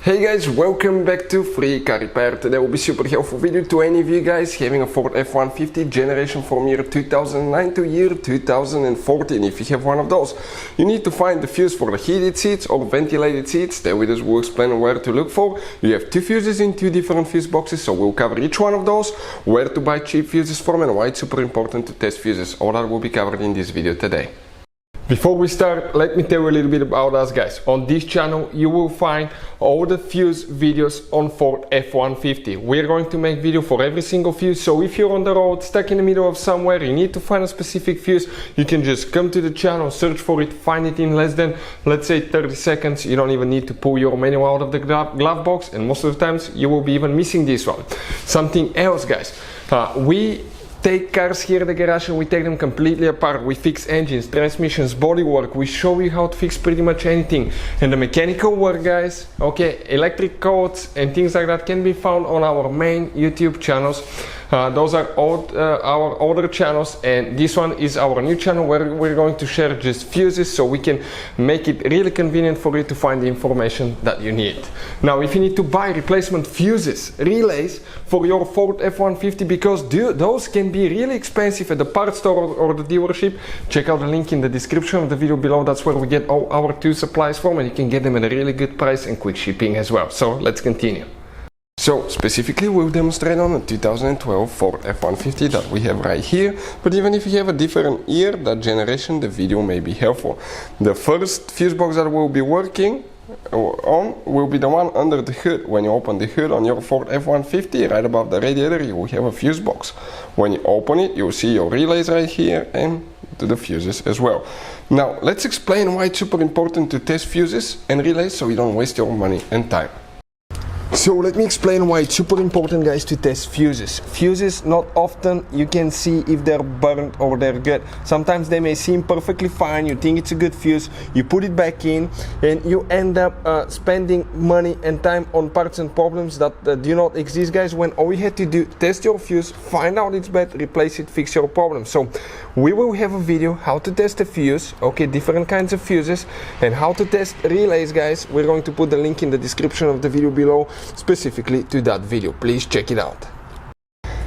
Hey guys, welcome back to Free Car Repair. Today will be super helpful video to any of you guys having a Ford F-150 generation from year 2009 to year 2014. If you have one of those, you need to find the fuse for the heated seats or ventilated seats. Stay with us, we'll explain where to look for. You have two fuses in two different fuse boxes, so we'll cover each one of those, where to buy cheap fuses from, and why it's super important to test fuses. All that will be covered in this video today. Before we start, let me tell you a little bit about us guys. On this channel you will find all the fuse videos on Ford F-150. We're going to make video for every single fuse, so if you're on the road, stuck in the middle of somewhere, you need to find a specific fuse, you can just come to the channel, search for it, find it in less than, let's say, 30 seconds. You don't even need to pull your manual out of the glove box, and most of the times you will be even missing this one. Something else guys, we take cars here at the garage and we take them completely apart. We fix engines, transmissions, bodywork. We show you how to fix pretty much anything. And the mechanical work guys, okay, electric codes and things like that can be found on our main YouTube channels. Those are all our older channels, and this one is our new channel where we're going to share just fuses, so we can make it really convenient for you to find the information that you need. Now if you need to buy replacement fuses, relays for your Ford F-150, because those can be really expensive at the parts store or the dealership, check out the link in the description of the video below. That's where we get all our two supplies from, and you can get them at a really good price and quick shipping as well. So let's continue. So specifically we'll demonstrate on a 2012 Ford F-150 that we have right here, but even if you have a different year, that generation, the video may be helpful. The first fuse box that we'll be working on will be the one under the hood. When you open the hood on your Ford F-150, right above the radiator, you will have a fuse box. When you open it, you'll see your relays right here and the fuses as well. Now let's explain why it's super important to test fuses and relays so you don't waste your money and time. So let me explain why it's super important guys to test fuses. Fuses, not often you can see if they're burnt or they're good. Sometimes they may seem perfectly fine, you think it's a good fuse, you put it back in and you end up spending money and time on parts and problems that do not exist guys, when all you had to do, test your fuse, find out it's bad, replace it, fix your problem. So we will have a video how to test a fuse, okay, different kinds of fuses, and how to test relays guys. We're going to put the link in the description of the video below specifically to that video. Please check it out.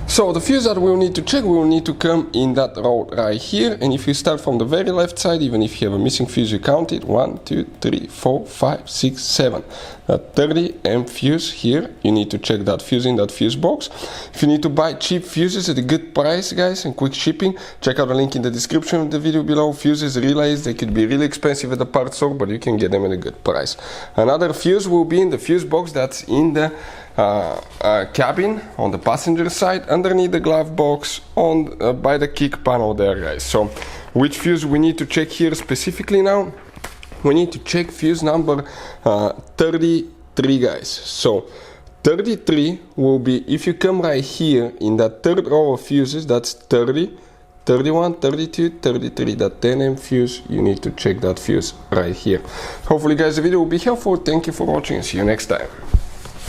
So the fuse that we'll need to check will need to come in that row right here, and if you start from the very left side, even if you have a missing fuse, you count it 1, 2, 3, 4, 5, 6, 7. That 30 amp fuse here, you need to check that fuse in that fuse box. If you need to buy cheap fuses at a good price guys and quick shipping, check out the link in the description of the video below. Fuses, relays, they could be really expensive at the parts store, but you can get them at a good price. Another fuse will be in the fuse box that's in the cabin on the passenger side, underneath the glove box, on by the kick panel there guys. So which fuse we need to check here specifically now? We need to check fuse number 33 guys. So 33 will be, if you come right here in that third row of fuses, that's 30, 31, 32, 33, that 10 amp fuse, you need to check that fuse right here. Hopefully guys the video will be helpful. Thank you for watching and see you next time.